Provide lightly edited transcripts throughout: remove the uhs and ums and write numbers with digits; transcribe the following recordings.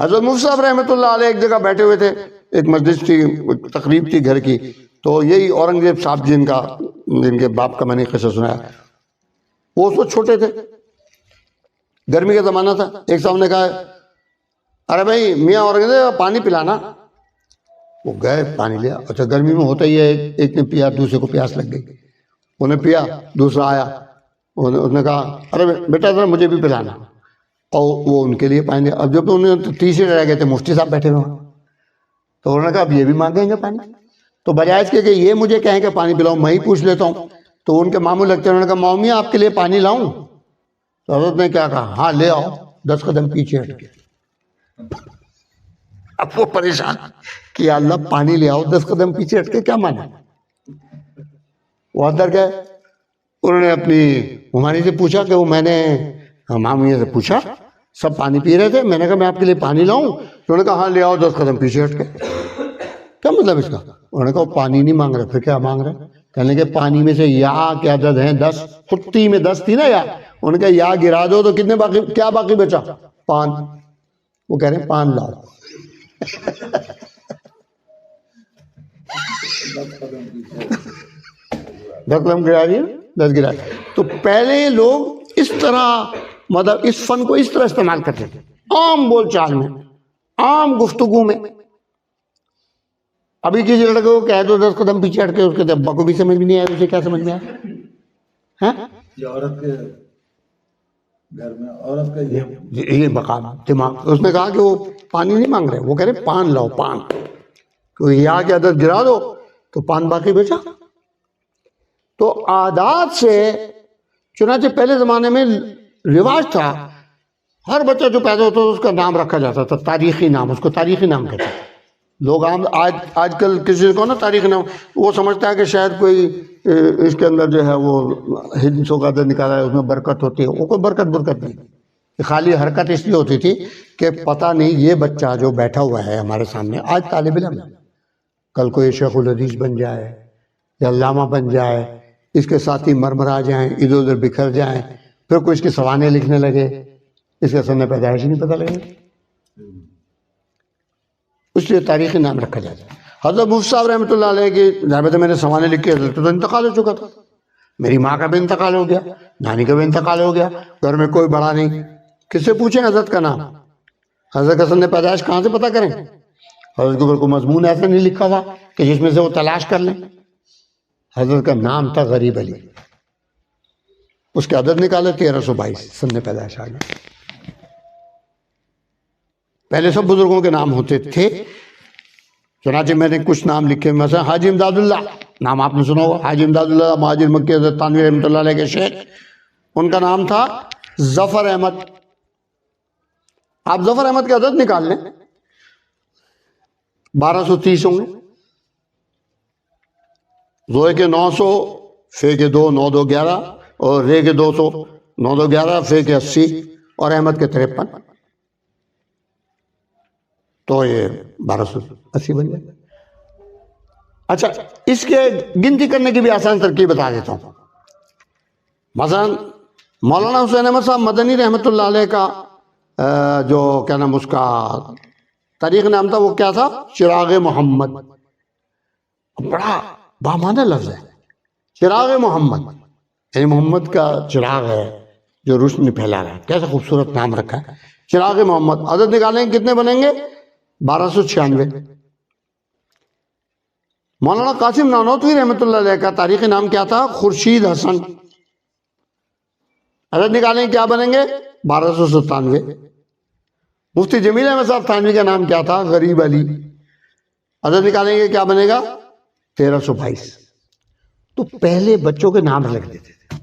حضرت مفتی صاحب رحمۃ اللہ علیہ ایک جگہ بیٹھے ہوئے تھے، ایک مجلس تھی، تقریب تھی گھر کی، تو یہی اورنگزیب صاحب جن کے باپ کا میں نے قصہ سنایا، وہ اس وقت چھوٹے تھے، گرمی کا زمانہ تھا۔ ایک صاحب نے کہا ارے بھائی میاں اورنگزیب پانی پلانا، وہ گئے پانی لیا۔ اچھا گرمی میں ہوتا ہی ہے، ایک نے پیا دوسرے کو پیاس لگ گئی، انہیں پیا، دوسرا آیا، اس نے کہا ارے بیٹا ذرا مجھے بھی پلانا، اور وہ ان کے لیے پانی دیا۔ اب جب انہیں تیسرے رہ گئے تھے، مفتی صاحب بیٹھے ہوئے، تو انہوں نے کہا اب یہ بھی مانگیں گے پانی، تو بجائے اس کے کہ یہ مجھے کہیں کہ پانی پلاؤں، میں ہی پوچھ لیتا ہوں۔ تو ان کے ماموں لگتے ہیں، انہوں نے کہا مامیاں آپ کے لیے پانی لاؤں؟ تو حضرت نے کیا کہا، ہاں لے آؤ، 10 قدم پیچھے ہٹ کے۔ اب وہ پریشان کہ یا اللہ پانی لے آؤ 10 قدم پیچھے ہٹ کے، کیا مانا؟ وہ اندر گئے، انہوں نے اپنی ممانی سے پوچھا کہ وہ میں نے مامیاں سے پوچھا، سب پانی پی رہے تھے، میں نے کہا میں آپ کے لیے پانی لاؤں؟ تو انہوں نے کہا ہاں لے آؤ 10 قدم پیچھے ہٹ کے۔ کیا مطلب اس کا؟ انہوں نے کہا وہ پانی نہیں مانگ رہے، پھر کیا مانگ رہے؟ کہنے کہ پانی میں سے یا کے عدد ہیں 10، خطی میں 10 تھی نا یا، انہوں نے کہا یا گرا دو تو کتنے باقی، کیا باقی بچا؟ 5۔ وہ کہہ رہے ہیں 5 لاؤ۔ 10 قدم گرا دیا، 10 گرا۔ تو پہلے لوگ اس طرح مطلب اس فن کو اس طرح استعمال کرتے تھے، عام بول چال میں، عام گفتگو میں۔ ابھی کسی لڑکے کو کہہ دو 10 قدم پیچھے ہٹ کے، اس کے ابا کو بھی سمجھ میں نہیں آیا، اسے کیا سمجھ میں آیا؟ عورت کے گھر میں عورت کا یہ مقام دماغ، اس نے کہا کہ وہ پانی نہیں مانگ رہے، وہ کہہ رہے 5 لاؤ، 5 تو یا کی عدد گرا دو تو 5 باقی بچا۔ تو عادات سے، چنانچہ پہلے زمانے میں رواج تھا، ہر بچہ جو پیدا ہوتا تھا اس کا نام رکھا جاتا تھا، تاریخی نام، اس کو تاریخی نام کہتے تھے لوگ۔ آج کل کسی کو نا تاریخی نام، وہ سمجھتا ہے کہ شاید کوئی اس کے اندر جو ہے وہ ہندسوں کا عدد نکالا ہے، اس میں برکت ہوتی ہے، وہ کوئی برکت نہیں، خالی حرکت اس لیے ہوتی تھی کہ پتہ نہیں یہ بچہ جو بیٹھا ہوا ہے ہمارے سامنے آج طالب علم ہے، کل کوئی شیخ الحدیث بن جائے یا علامہ بن جائے، اس کے ساتھی مرمرا جائیں، ادھر ادھر بکھر جائیں، پھر کوئی اس کی سوانے لکھنے لگے، اس کے سن پیدائش ہی نہیں پتہ لگے، اس لیے تاریخی نام رکھا جاتا ہے۔ حضرت مفتی صاحب رحمۃ اللہ علیہ کی ظاہر میں نے سوانے لکھی، حضرت تو انتقال ہو چکا تھا، میری ماں کا بھی انتقال ہو گیا، نانی کا بھی انتقال ہو گیا، گھر میں کوئی بڑا نہیں، کس سے پوچھیں حضرت کا نام؟ حضرت کا سن پیدائش کہاں سے پتہ کریں؟ حضرت کے اوپر کوئی مضمون ایسا نہیں لکھا ہوا کہ جس میں سے وہ تلاش کر لیں۔ حضرت کا نام تھا غریب علی، اس کے عدد نکالے 1322 سن پیدائش آ گیا۔ پہلے سب بزرگوں کے نام ہوتے تھے، چنانچہ میں نے کچھ نام لکھے، مثلا حاجی امداد اللہ، نام آپ نے سنا ہوگا، حاجی امداد اللہ مہاجر مکی حضرت تھانوی رحمۃ اللہ علیہ کے شیخ، ان کا نام تھا ظفر احمد۔ آپ ظفر احمد کے عدد نکال لیں، 1230 ہوں گے، زوئے کے 900، فے کے 2، 9 2 11، اور رے کے 200، 9 2 11، فے کے 80، اور احمد کے 53، تو یہ 1280 بن جائے۔ اچھا اس کے گنتی کرنے کی بھی آسان ترکیب بتا دیتا ہوں۔ مثلا مولانا حسین احمد صاحب مدنی رحمۃ اللہ علیہ کا جو کیا نام اس کا تاریخ نام تھا، وہ کیا تھا؟ چراغ محمد۔ بڑا بامعنی لفظ ہے چراغ محمد، یعنی محمد کا چراغ ہے جو روشنی پھیلا رہا ہے، کیسا خوبصورت نام رکھا ہے چراغ محمد۔ عدد نکالیں کتنے بنیں گے؟ 1296۔ مولانا قاسم نانوتوی رحمۃ اللہ علیہ کا تاریخی نام کیا تھا؟ خورشید حسن۔ عدد نکالیں کیا بنیں گے؟ 1297۔ مفتی جمیل احمد صاحب تھانوی کا نام کیا تھا؟ غریب علی۔ عدد نکالیں گے کیا بنے گا؟ 1322۔ تو پہلے بچوں کے نام رکھ دیتے تھے،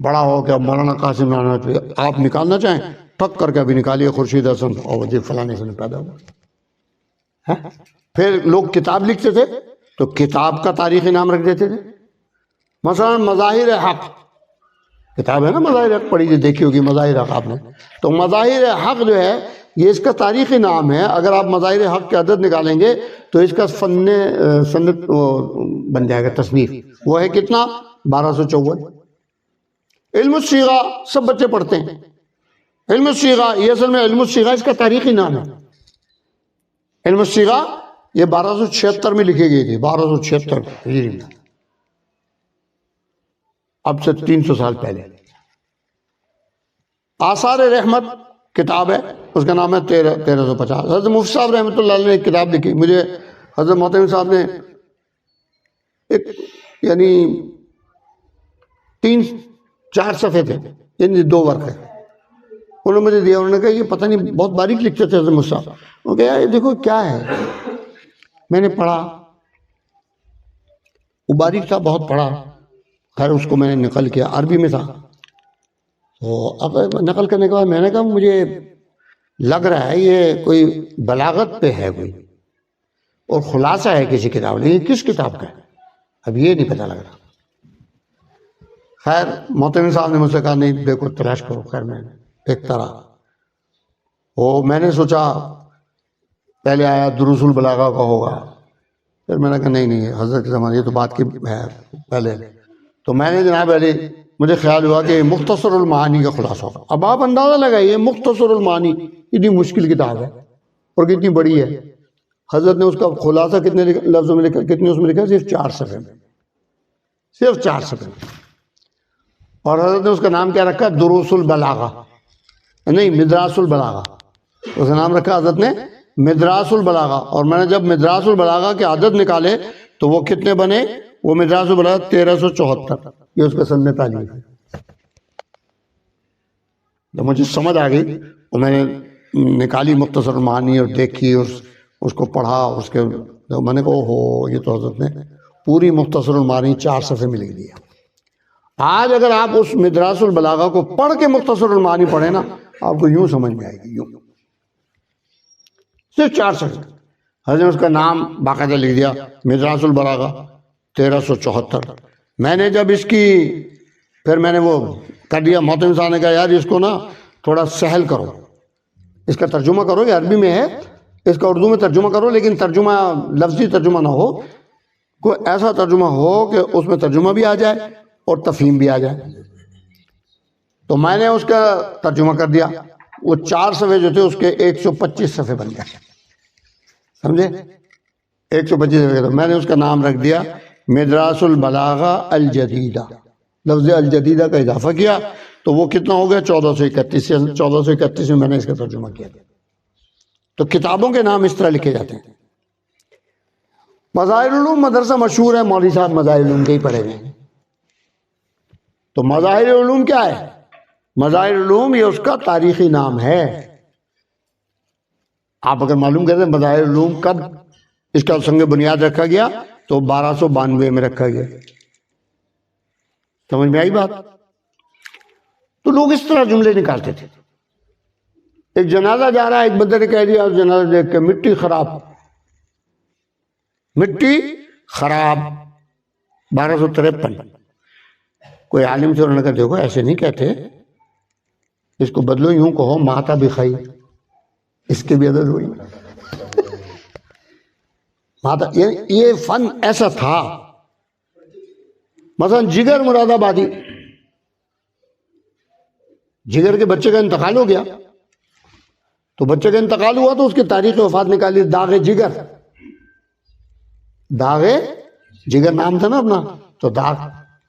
بڑا ہو گیا مولانا قاسم نانوتوی، آپ نکالنا چاہیں ٹھک کر کے ابھی نکالیے خورشید حسن، اور جی فلانے سے پیدا ہوا۔ پھر لوگ کتاب لکھتے تھے تو کتاب کا تاریخی نام رکھ دیتے تھے، مثلا مظاہر حق، کتاب ہے نا مظاہر حق، پڑھی دیکھی ہوگی مظاہر حق آپ نے، تو مظاہر حق جو ہے یہ اس کا تاریخی نام ہے۔ اگر آپ مظاہر حق کے عدد نکالیں گے تو اس کا سنت بن جائے گا، تصنیف، وہ ہے کتنا؟ 1254۔ علم الصیغہ سب بچے پڑھتے ہیں، علم الصیغہ یہ اصل میں علم الصیغہ اس کا تاریخی نام ہے، علم الصیغہ یہ 1276 میں لکھی گئی تھی، 1276 ہجری میں، اب سے 300 سال پہلے۔ آثار رحمت کتاب ہے، اس کا نام ہے 1350۔ حضرت مفتی صاحب رحمۃ اللہ علیہ نے ایک کتاب لکھی، مجھے حضرت محتمم صاحب نے ایک یعنی 3-4 صفحے تھے، یعنی 2 ورق ہے، انہوں نے مجھے دیا، انہوں نے کہا یہ پتہ نہیں بہت باریک لکھتے تھے حضرت مفتی صاحب، انہوں نے کہا یہ دیکھو کیا ہے، میں نے پڑھا، وہ باریک تھا، بہت پڑھا، خیر اس کو میں نے نقل کیا، عربی میں تھا، تو اب نقل کرنے کے بعد میں نے کہا مجھے لگ رہا ہے یہ کوئی بلاغت پہ ہے کوئی، اور خلاصہ ہے کسی کتاب، لیکن کس کتاب کا ہے اب یہ نہیں پتہ لگ رہا۔ خیر محتمم صاحب نے مجھ سے کہا نہیں دیکھو تلاش کرو، خیر میں ایک طرح وہ میں نے سوچا پہلے آیا دروس البلاغہ کا ہوگا، پھر میں نے کہا نہیں حضرت کے زمانے یہ تو بات کی ہے پہلے، تو میں نے جناب علی مجھے خیال ہوا کہ مختصر المعانی کا خلاصہ ہوگا۔ اب آپ اندازہ لگائیے مختصر المعانی اتنی مشکل کتاب ہے اور کتنی بڑی ہے، حضرت نے اس کا خلاصہ کتنے لفظوں میں لکھا، کتنے اس میں لکھا، صرف 4 صفحے میں، صرف 4 صفحے میں، اور حضرت نے اس کا نام کیا رکھا، دروس البلاغہ، نہیں مدراس البلاغہ، اس کا نام رکھا حضرت نے مدراس البلاغہ۔ اور میں نے جب مدراس البلاغہ کے عدد نکالے تو وہ کتنے بنے، وہ مدراس البلاغہ 1374، یہ اس کا سن تعلیم ہے۔ جب مجھے سمجھ آ گئی اور میں نے نکالی مختصر المعانی اور دیکھی اور اس کو پڑھا، اس کے میں نے کہا ہو یہ تو حضرت نے پوری مختصر المعانی 4 صفحے میں لکھ دیا۔ آج اگر آپ اس مدراس البلاغہ کو پڑھ کے مختصر المعانی پڑھیں نا، آپ کو یوں سمجھ میں آئے گی، یوں صرف 4 صفحے۔ حضرت نے اس کا نام باقاعدہ لکھ دیا مدراس البلاغہ 1374۔ میں نے جب اس کی پھر میں نے وہ کر دیا، محتمم صاحب نے کہا یار اس کو نا تھوڑا سہل کرو، اس کا ترجمہ کرو، یہ عربی میں ہے، اس کا اردو میں ترجمہ کرو، لیکن ترجمہ لفظی ترجمہ نہ ہو، کوئی ایسا ترجمہ ہو کہ اس میں ترجمہ بھی آ جائے اور تفہیم بھی آ جائے۔ تو میں نے اس کا ترجمہ کر دیا، وہ 4 صفحے جو تھے اس کے 125 صفحے بن گئے، سمجھے، 125 صفحے۔ تو میں نے اس کا نام رکھ دیا مدراس البلاغہ الجدیدہ، لفظ الجدیدہ کا اضافہ کیا تو وہ کتنا ہو گیا 1431، 1431 میں میں نے اس کا ترجمہ کیا۔ تو کتابوں کے نام اس طرح لکھے جاتے ہیں۔ مظاہر العلوم مدرسہ مشہور ہے، مولوی صاحب مظاہر العلوم کے ہی پڑھے ہوئے ہیں۔ تو مظاہر العلوم کیا ہے؟ مظاہر العلوم یہ اس کا تاریخی نام ہے۔ آپ اگر معلوم کرتے ہیں مظاہر العلوم کب اس کا سنگ بنیاد رکھا گیا تو 1292 میں رکھا گیا، سمجھ میں آئی بات؟ تو لوگ اس طرح جملے نکالتے تھے، ایک جنازہ جا رہا ہے، ایک بندے نے کہہ دیا اس جنازہ دیکھ کے مٹی خراب، مٹی خراب 1253۔ کوئی عالم سے انہوں نے کہا دیکھو ایسے نہیں کہتے، اس کو بدلو، یوں کہو ماتا بخیر، اس کے بھی عدد ہوئی ماتا، یعنی یہ فن ایسا تھا۔ مثلا جگر مراد آبادی، جگر کے بچے کا انتقال ہو گیا، تو بچے کا انتقال ہوا تو اس کی تاریخ وفات نکالی، داغ جگر، داغ جگر نام تھا نا اپنا، تو داغ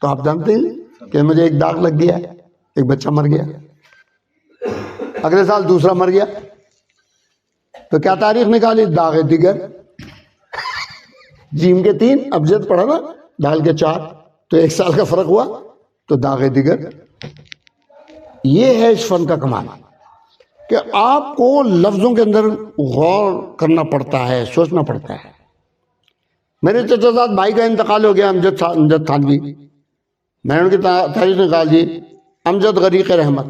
تو آپ جانتے ہیں کہ مجھے ایک داغ لگ گیا، ایک بچہ مر گیا، اگلے سال دوسرا مر گیا، تو کیا تاریخ نکالی، داغ دیگر، جیم کے 3 ابجد پڑھا نا، ڈال کے 4، تو 1 سال کا فرق ہوا، تو داغ دیگر۔ یہ ہے اس فن کا کمال کہ آپ کو لفظوں کے اندر غور کرنا پڑتا ہے، سوچنا پڑتا ہے۔ میرے چچا زاد بھائی کا انتقال ہو گیا، امجد تھانوی، میں نے ان کی تاریخ نکال دی، امجد غریق رحمت۔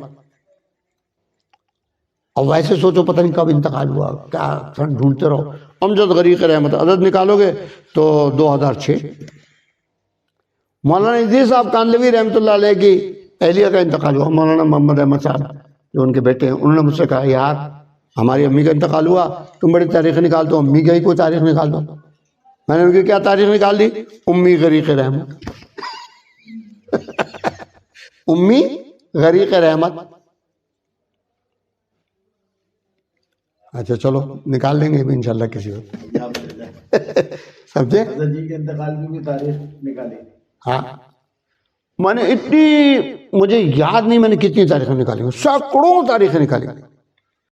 اور ویسے سوچو پتہ نہیں کب انتقال ہوا، کیا ڈھونڈتے رہو، امجد غریق رحمت عدد نکالو گے تو 2006۔ مولانا ادریس صاحب کانلوی رحمۃ اللہ علیہ کی اہلیہ کا انتقال ہوا، مولانا محمد احمد صاحب جو ان کے بیٹے ہیں، انہوں نے مجھ سے کہا یار ہماری امی کا انتقال ہوا، تم بڑی تاریخ نکال دو، امی کا ہی کوئی تاریخ نکال دو۔ میں نے ان کی کیا تاریخ نکال دی، امی غریق رحمت امی غریق رحمت۔ اچھا چلو نکال لیں گے بھی انشاءاللہ کسی وقت. آپ سے جائیں. سمجھے؟ حضرت جی کے انتقال کی بھی تاریخ نکالی. ہاں میں نے اتنی، مجھے یاد نہیں میں نے کتنی تاریخیں نکالی ہیں، سینکڑوں تاریخیں نکالی.